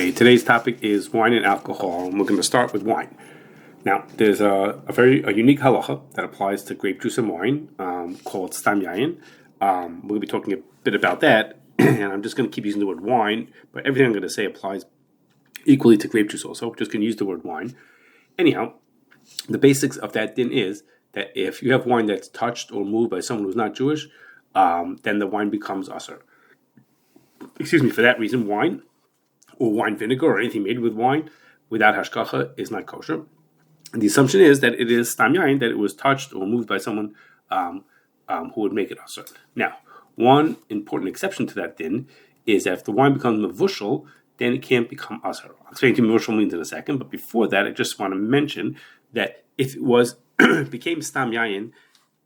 Okay, today's topic is wine and alcohol, and we're going to start with wine. Now, there's a unique halacha that applies to grape juice and wine called stam yayin. We're going to be talking a bit about that, and I'm just going to keep using the word wine, but everything I'm going to say applies equally to grape juice also. We're just going to use the word wine. Anyhow, the basics of that din is that if you have wine that's touched or moved by someone who's not Jewish, then the wine becomes asur. For that reason, wine or wine vinegar or anything made with wine without Hashgachah is not kosher. And the assumption is that it is stam yayin, that it was touched or moved by someone who would make it asur. Now, one important exception to that din is that if the wine becomes mevushal, then it can't become asur. I'll explain to you what mevushal means in a second, but before that, I just want to mention that if it was became stam yayin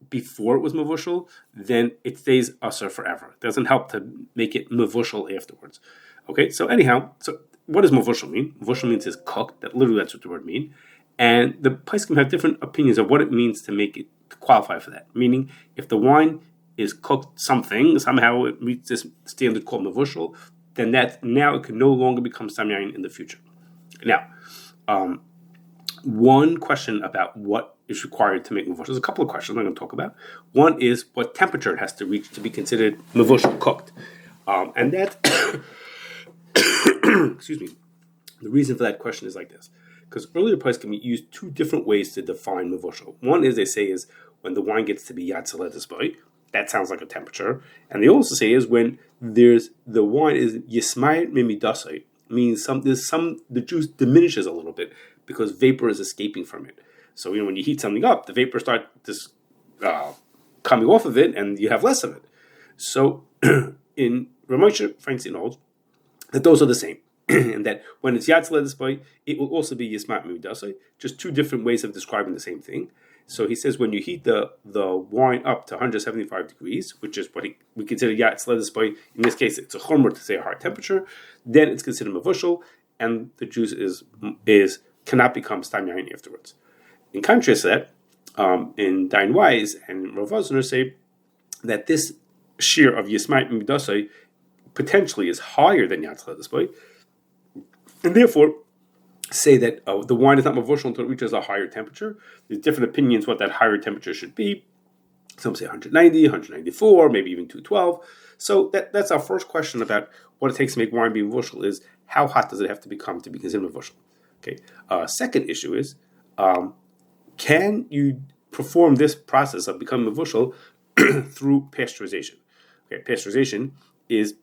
before it was mevushal, then it stays asur forever. It doesn't help to make it mevushal afterwards. Okay, so anyhow, what does mevushal mean? Mevushal means is cooked. Literally, that's what the word means. And the Pesach have different opinions of what it means to make it to qualify for that. Meaning, if the wine is cooked somehow it meets this standard called mevushal, then now it can no longer become stam yayin in the future. Now, one question about what is required to make mevushal. There's a couple of questions I'm going to talk about. One is what temperature it has to reach to be considered mevushal, cooked, and that. Excuse me. The reason for that question is like this. Because earlier Pesach used two different ways to define mevushal. One is they say is when the wine gets to be yayin. That sounds like a temperature. And they also say is when the wine is yismayit mimidasai, means the juice diminishes a little bit because vapor is escaping from it. So when you heat something up, the vapor starts coming off of it, and you have less of it. So in Ramosha Feinstein holds that those are the same. And that when it's yayin, it will also be yismat mimidasai, just two different ways of describing the same thing. So he says when you heat the wine up to 175 degrees, which is what we consider yayin, in this case it's a chomer to say a higher temperature, then it's considered mevushal, and the juice cannot become stam yayin afterwards. In contrast to that, in Dain Wise and Rav Wosner say that this shear of yismat mimidasai potentially is higher than yayin, and therefore say that the wine is not mevushal until it reaches a higher temperature. There's different opinions what that higher temperature should be. Some say 190, 194, maybe even 212. So that's our first question about what it takes to make wine be mevushal is how hot does it have to become to be considered mevushal? Okay. Second issue is can you perform this process of becoming mevushal through pasteurization? Okay, pasteurization is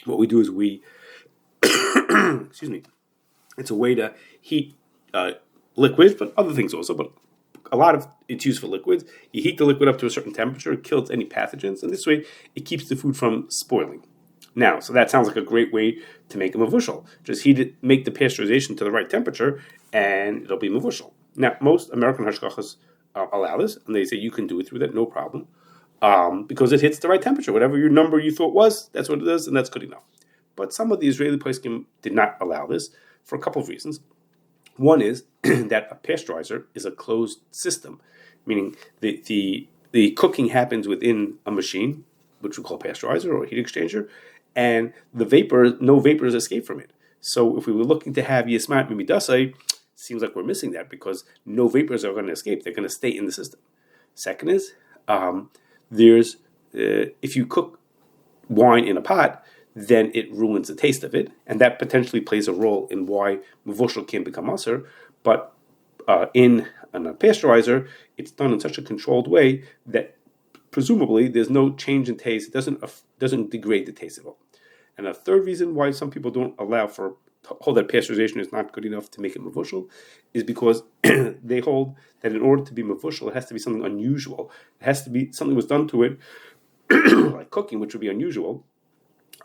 what we do is we excuse me. It's a way to heat liquids, but other things also. But a lot of it's used for liquids. You heat the liquid up to a certain temperature, it kills any pathogens, and this way it keeps the food from spoiling. Now, so that sounds like a great way to make a mevushal. Just heat it, make the pasteurization to the right temperature, and it'll be mevushal. Now, most American Hashgachahs allow this, and they say you can do it through that, no problem, because it hits the right temperature. Whatever your number you thought was, that's what it is, and that's good enough. But some of the Israeli Pesachim did not allow this for a couple of reasons. One is that a pasteurizer is a closed system, meaning the cooking happens within a machine, which we call pasteurizer or heat exchanger, and no vapors escape from it. So if we were looking to have yismat mimidasai, seems like we're missing that because no vapors are going to escape; they're going to stay in the system. Second is if you cook wine in a pot, then it ruins the taste of it, and that potentially plays a role in why mevushal can't become asur. But in a pasteurizer, it's done in such a controlled way that presumably there's no change in taste. It doesn't degrade the taste at all. And a third reason why some people don't allow hold that pasteurization is not good enough to make it mevushal is because they hold that in order to be mevushal, it has to be something unusual. It has to be something was done to it, like cooking, which would be unusual.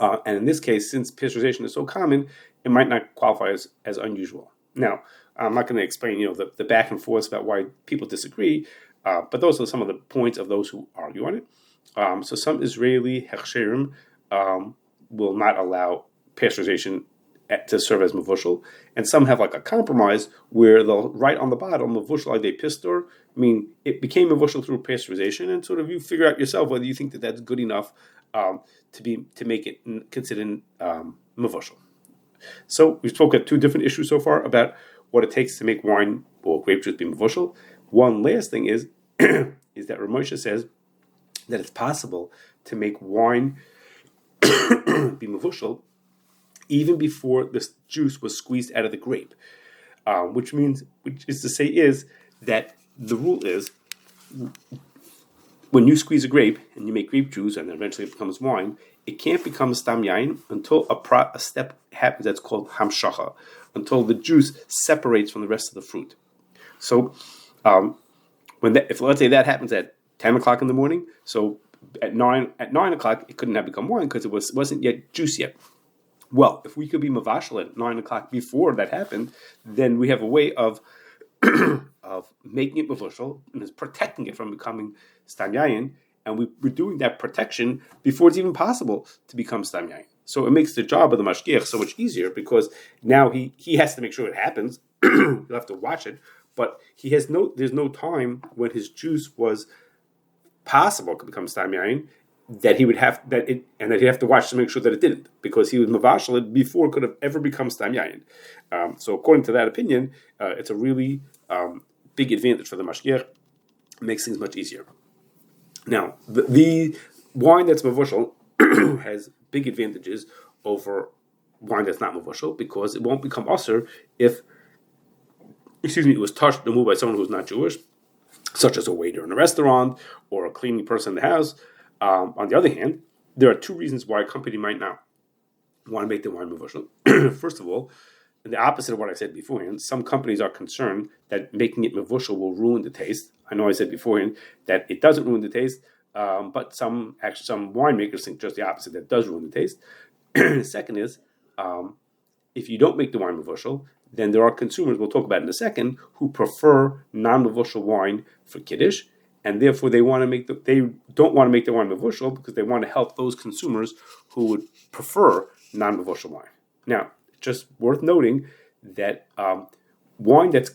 And in this case, since pasteurization is so common, it might not qualify as unusual. Now, I'm not going to explain, the back and forth about why people disagree, but those are some of the points of those who argue on it. So some Israeli hechsherim will not allow pasteurization to serve as mevushal, and some have like a compromise where they'll write on the bottom mevushal like they pistor, it became mevushal through pasteurization, and sort of you figure out yourself whether you think that that's good enough to make it considered mevushal. So we spoke at two different issues so far about what it takes to make wine or grape juice be mevushal. One last thing is is that Ramosha says that it's possible to make wine be mevushal even before this juice was squeezed out of the grape, which is to say is that the rule is when you squeeze a grape and you make grape juice and then eventually it becomes wine, it can't become stam yayin until a step happens that's called Hashgachah, until the juice separates from the rest of the fruit. So if let's say that happens at 10 o'clock in the morning, so at 9 o'clock it couldn't have become wine because it wasn't yet juice yet. Well, if we could be mevushal at 9 o'clock before that happened, then we have a way of making it mevushal and is protecting it from becoming stam yayin, and we're doing that protection before it's even possible to become stam yayin. So it makes the job of the mashgiach so much easier because now he has to make sure it happens. You'll have to watch it, but there's no time when his juice was possible to become stam yayin that he'd have to watch to make sure that it didn't, because he was mevushal it before it could have ever become stam yayin. So according to that opinion, it's a really big advantage for the mashgiach. It makes things much easier. Now, the wine that's mevushal has big advantages over wine that's not mevushal because it won't become usher if it was touched and moved by someone who's not Jewish, such as a waiter in a restaurant or a cleaning person in the house. On the other hand, there are two reasons why a company might not want to make the wine mevushal. First of all, the opposite of what I said beforehand, some companies are concerned that making it mevushal will ruin the taste. I know I said beforehand that it doesn't ruin the taste, but some winemakers think just the opposite, that it does ruin the taste. Second is, if you don't make the wine mevushal, then there are consumers, we'll talk about in a second, who prefer non-mevushal wine for kiddush, and therefore they don't want to make the wine mevushal because they want to help those consumers who would prefer non-mevushal wine. Now, just worth noting that wine that's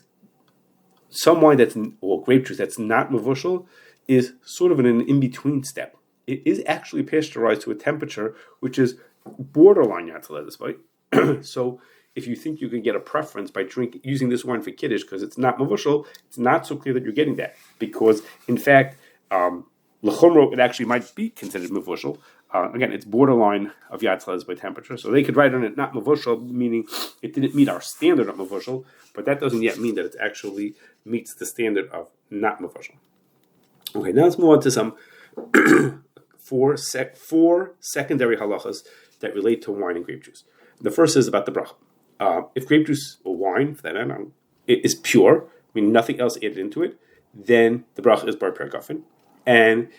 or grape juice that's not mevushal is sort of an in-between step. It is actually pasteurized to a temperature which is borderline yayin. So if you think you can get a preference by using this wine for kiddush because it's not mevushal, it's not so clear that you're getting that, because in fact, l'chumro, it actually might be considered mevushal. Again, it's borderline of yayin by temperature, so they could write on it not mevushal, meaning it didn't meet our standard of mevushal, but that doesn't yet mean that it actually meets the standard of not mevushal. Okay, now let's move on to some four secondary halachos that relate to wine and grape juice. The first is about the bracha. If grape juice or wine, for that matter, it is pure, meaning nothing else added into it, then the bracha is bar pergafen. And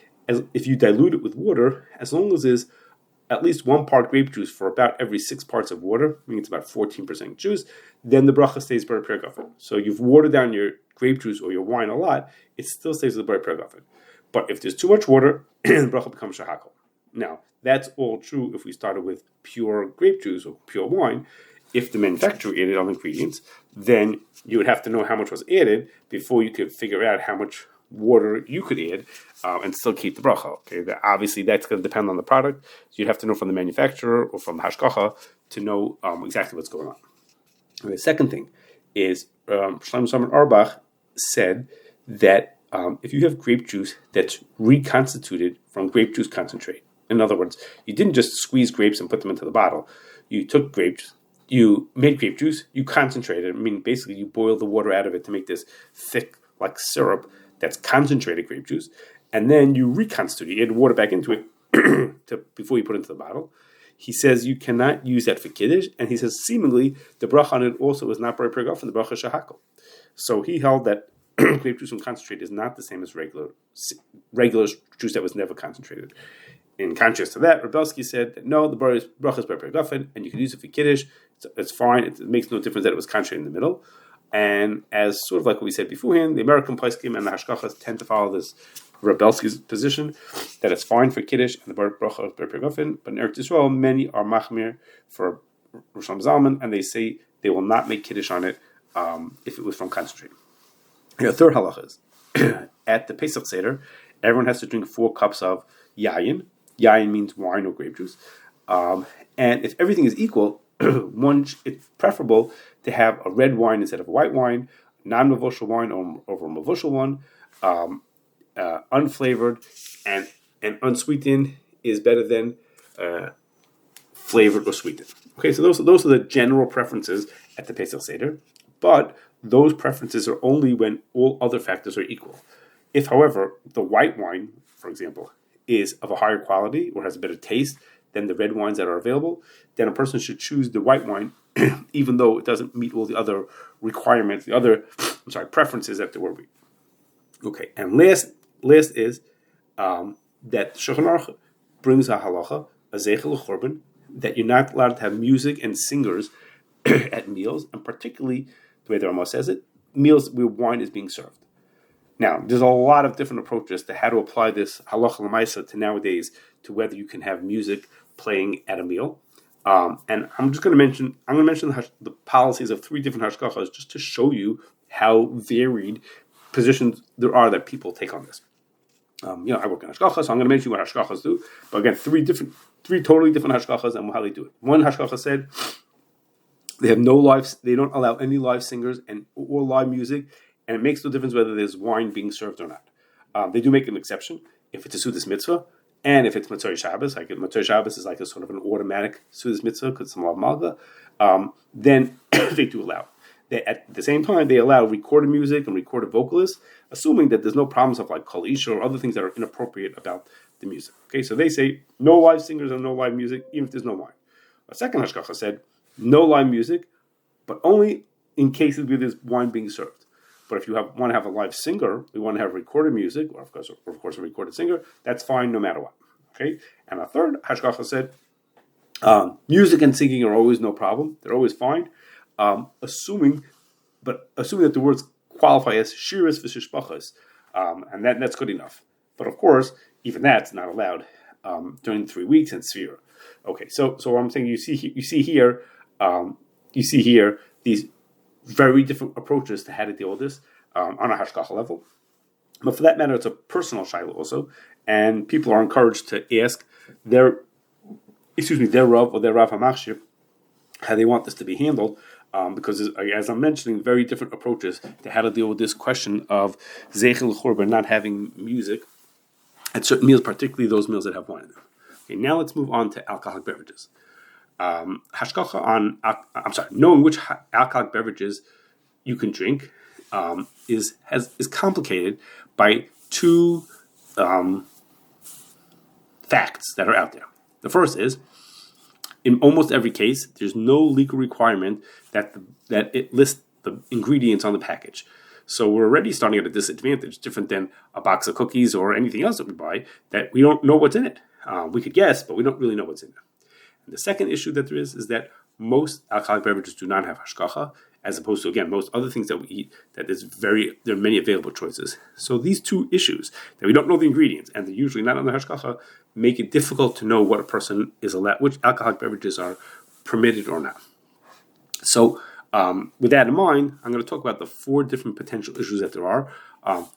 if you dilute it with water, as long as there's at least 1 part grape juice for about every 6 parts of water, meaning it's about 14% juice, then the bracha stays bar pergafen. So you've watered down your grape juice or your wine a lot, it still stays with bar pergafen. But if there's too much water, the bracha becomes shahakal. Now, that's all true if we started with pure grape juice or pure wine. If the manufacturer added other ingredients, then you would have to know how much was added before you could figure out how much water you could add and still keep the bracha. Okay, obviously that's going to depend on the product. So you'd have to know from the manufacturer or from Hashgachah to know exactly what's going on. Okay, the second thing is Shlomo Zalman Auerbach said that if you have grape juice that's reconstituted from grape juice concentrate, in other words, you didn't just squeeze grapes and put them into the bottle. You took grapes, you made grape juice, you concentrated. I mean, basically, you boiled the water out of it to make this thick, like syrup, that's concentrated grape juice, and then you reconstitute. You add water back into it before you put it into the bottle. He says you cannot use that for kiddush, and he says seemingly the bracha on it also is not bar pergafen, the bracha shahakal. So he held that grape juice from concentrate is not the same as regular juice that was never concentrated. In contrast to that, Rebelsky said that no, the bracha is bar pergafen, and you can use it for kiddush. It's fine. It makes no difference that it was concentrated in the middle. And as sort of like what we said beforehand, the American Practicum and the Hashgachah tend to follow this Rebelsky's position that it's fine for kiddush and the bracha is bar pergafen. But in Eretz Yisrael, many are machmir for Shlomo Zalman, and they say they will not make kiddush on it if it was from concentrate. The third halacha is at the Pesach seder, everyone has to drink 4 cups of yayin. Yayin means wine or grape juice. And if everything is equal, it's preferable to have a red wine instead of a white wine, non-mevushal wine over a mevushal one, unflavored and unsweetened is better than flavored or sweetened. Okay, so those are the general preferences at the Pesach seder, but those preferences are only when all other factors are equal. If, however, the white wine, for example, is of a higher quality or has a better taste than the red wines that are available, then a person should choose the white wine, even though it doesn't meet all the other requirements, preferences that there were. Okay, and last is that Shulchan Aruch brings a halacha, a zeichel l'chorban, that you're not allowed to have music and singers at meals, and particularly the way the Rama says it, meals where wine is being served. Now, there's a lot of different approaches to how to apply this halacha l'maisa to nowadays to whether you can have music playing at a meal. And I'm going to mention the policies of 3 different hashgachas just to show you how varied positions there are that people take on this. I work in hashgachas, so I'm going to mention what hashgachas do. But again, 3 totally different hashgachas and how they do it. One hashgacha said they don't allow any live singers or live music, and it makes no difference whether there's wine being served or not. They do make an exception if it's a Sudas mitzvah, and if it's Matzah Shabbos, like Matzah Shabbos is like a sort of an automatic Sudas mitzvah because it's a malga, then they do allow. At the same time, they allow recorded music and recorded vocalists, assuming that there's no problems of like kol isha or other things that are inappropriate about the music. Okay, so they say no live singers and no live music, even if there's no wine. A second hashgacha said no live music, but only in cases where there's wine being served. But if you want to have a live singer, we want to have recorded music, or of course a recorded singer, that's fine no matter what. Okay, and a third hashgacha said music and singing are always no problem; they're always fine, assuming that the words qualify as shiras v'shishbachas, and that's good enough. But of course, even that's not allowed during 3 weeks in Sfira. Okay, so what I'm saying, you see here these very different approaches to how to deal with this on a hashgacha level. But for that matter, it's a personal shaila also, and people are encouraged to ask their Rav or their Rav HaMachshir how they want this to be handled, because as I'm mentioning, very different approaches to how to deal with this question of zeichel l'chorban, not having music at certain meals, particularly those meals that have wine in them. Okay, now let's move on to alcoholic beverages. Hashgacha on knowing which alcoholic beverages you can drink is complicated by 2 facts that are out there. The first is, in almost every case, there's no legal requirement that it lists the ingredients on the package. So we're already starting at a disadvantage, different than a box of cookies or anything else that we buy, that we don't know what's in it. We could guess, but we don't really know what's in it. And the second issue that there is that most alcoholic beverages do not have hashgacha, as opposed to, again, most other things that we eat, there are many available choices. So these 2 issues, that we don't know the ingredients, and they're usually not on the hashgacha, make it difficult to know what a person is allowed, which alcoholic beverages are permitted or not. So with that in mind, I'm going to talk about the 4 different potential issues that there are.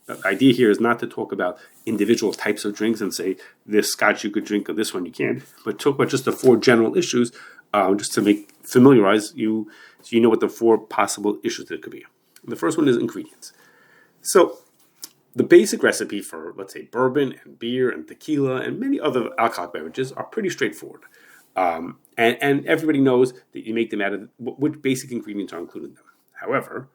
The idea here is not to talk about individual types of drinks and say this scotch you could drink or this one you can't, but talk about just the 4 general issues, just to familiarize you so you know what the 4 possible issues that could be. The first one is ingredients. So the basic recipe for, let's say, bourbon and beer and tequila and many other alcoholic beverages are pretty straightforward. And everybody knows that you make them out of which basic ingredients are included in them. However,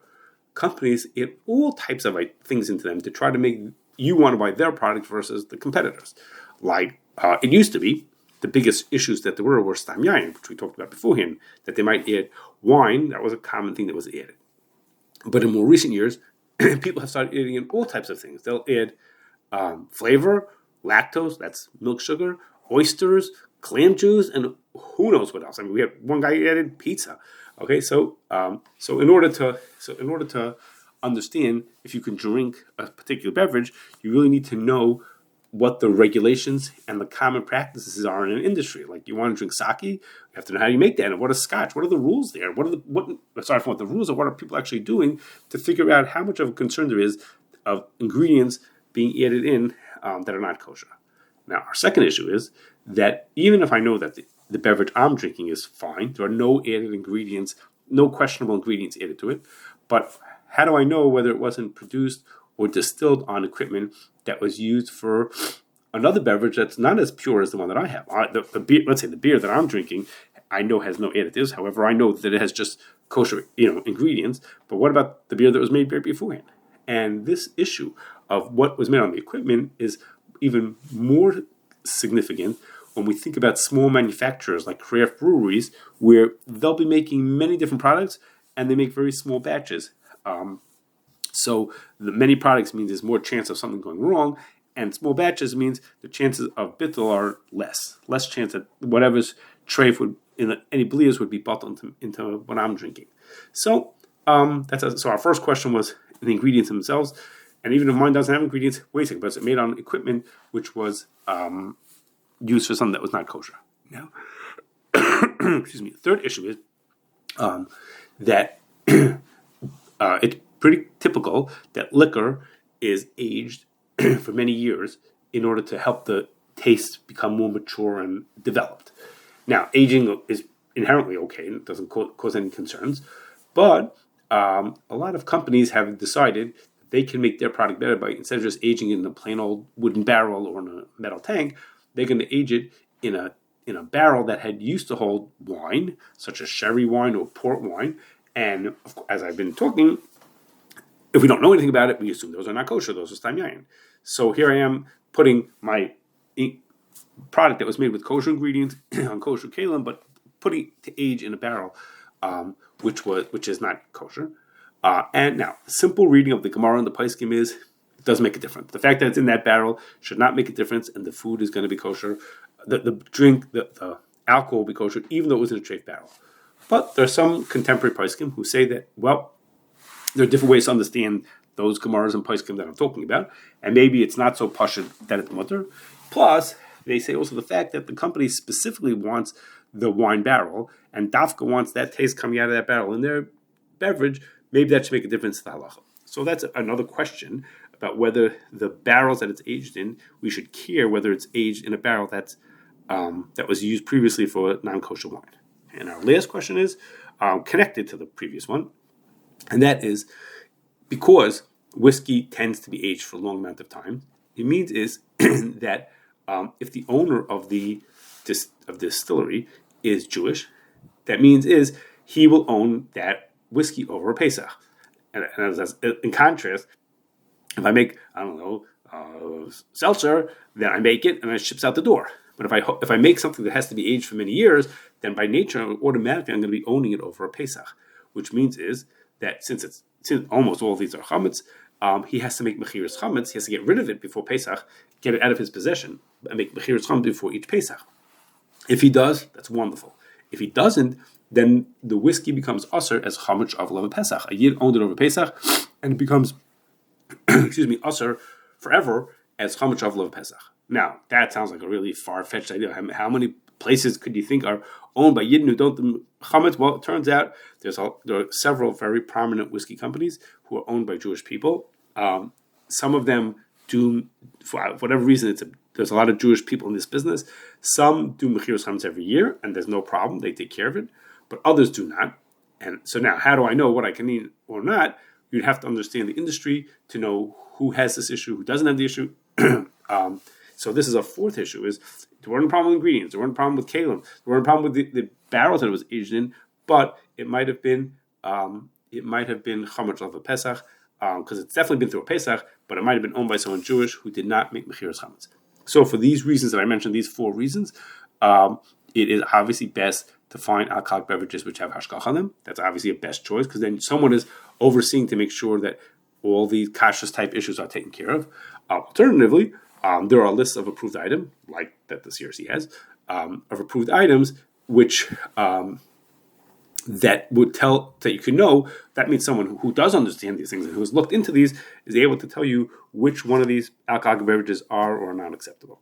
companies add all types of things into them to try to make you want to buy their product versus the competitors. Like it used to be, the biggest issues that there were stam yayin, which we talked about beforehand, that they might add wine. That was a common thing that was added. But in more recent years, people have started adding in all types of things. They'll add flavor, lactose, that's milk sugar, oysters, clam juice, and who knows what else. I mean, we had one guy added pizza. Okay, so in order to understand if you can drink a particular beverage, you really need to know what the regulations and the common practices are in an industry. Like, you want to drink sake, you have to know how you make that, and what is scotch, what are the rules there, aside from what the rules are, what are people actually doing to figure out how much of a concern there is of ingredients being added in that are not kosher. Now, our second issue is that even if I know that the beverage I'm drinking is fine. There are no added ingredients, no questionable ingredients added to it. But how do I know whether it wasn't produced or distilled on equipment that was used for another beverage that's not as pure as the one that I have? The beer, let's say the beer that I'm drinking, I know has no additives. However, I know that it has just kosher, ingredients. But what about the beer that was made beforehand? And this issue of what was made on the equipment is even more significant when we think about small manufacturers like craft breweries, where they'll be making many different products and they make very small batches. So the many products means there's more chance of something going wrong, and small batches means the chances of bittul are less chance that whatever's treif would in any blias would be bottled into what I'm drinking. So so our first question was the ingredients themselves, and even if mine doesn't have ingredients, wait a second, but it's made on equipment which was used for something that was not kosher. Now, excuse me. The third issue is that it's pretty typical that liquor is aged for many years in order to help the taste become more mature and developed. Now, aging is inherently okay and it doesn't cause any concerns, but a lot of companies have decided that they can make their product better by, instead of just aging it in a plain old wooden barrel or in a metal tank, they're going to age it in a barrel that had used to hold wine, such as sherry wine or port wine. And as I've been talking, if we don't know anything about it, we assume those are not kosher, those are stam yayin. So here I am putting my product that was made with kosher ingredients on kosher kalim, but putting it to age in a barrel, which is not kosher. And now, the simple reading of the Gemara and the Pesachim is, it does make a difference. The fact that it's in that barrel should not make a difference, and the food is going to be kosher. The drink, the alcohol will be kosher, even though it was in a treif barrel. But there are some contemporary Pesachim who say that, well, there are different ways to understand those Gemaras and Pesachim that I'm talking about, and maybe it's not so pashut that it's mutter. Plus, they say also the fact that the company specifically wants the wine barrel, and Dafka wants that taste coming out of that barrel in their beverage. Maybe that should make a difference to the halacha. So that's another question about whether the barrels that it's aged in, we should care whether it's aged in a barrel that's that was used previously for non-kosher wine. And our last question is connected to the previous one, and that is because whiskey tends to be aged for a long amount of time. It means is that if the owner of the distillery is Jewish, that means is he will own that whiskey over a Pesach. And as in contrast, if I make, seltzer, then I make it and it ships out the door. But if I make something that has to be aged for many years, then by nature, automatically I'm going to be owning it over a Pesach, which means is that since almost all of these are chametz, he has to make mechiras chametz. He has to get rid of it before Pesach, get it out of his possession, and make mechiras chametz before each Pesach. If he does, that's wonderful. If he doesn't, then the whiskey becomes aser as chametz of a Pesach. A yid owned it over Pesach, and it becomes, aser forever as chametz of a Pesach. Now, that sounds like a really far-fetched idea. How many places could you think are owned by Yidden who don't do chametz? Well, it turns out there are several very prominent whiskey companies who are owned by Jewish people. Some of them do, for whatever reason, there's a lot of Jewish people in this business. Some do mechiras chametz every year, and there's no problem. They take care of it. But others do not. And so now, how do I know what I can eat or not? You'd have to understand the industry to know who has this issue, who doesn't have the issue. So this is a fourth issue: is there weren't a problem with ingredients, there weren't a problem with kalim, there weren't a problem with the barrels that it was aged in, but it might have been chametz of a Pesach because it's definitely been through a Pesach, but it might have been owned by someone Jewish who did not make mechiras chametz. So for these reasons that I mentioned, these four reasons, it is obviously best to find alcoholic beverages which have hashgachah on them. That's obviously a best choice because then someone is overseeing to make sure that all these Kashrus type issues are taken care of. Alternatively, there are lists of approved items, like that the CRC has, of approved items, which that would tell that you can know. That means someone who does understand these things and who has looked into these is able to tell you which one of these alcoholic beverages are or are not acceptable.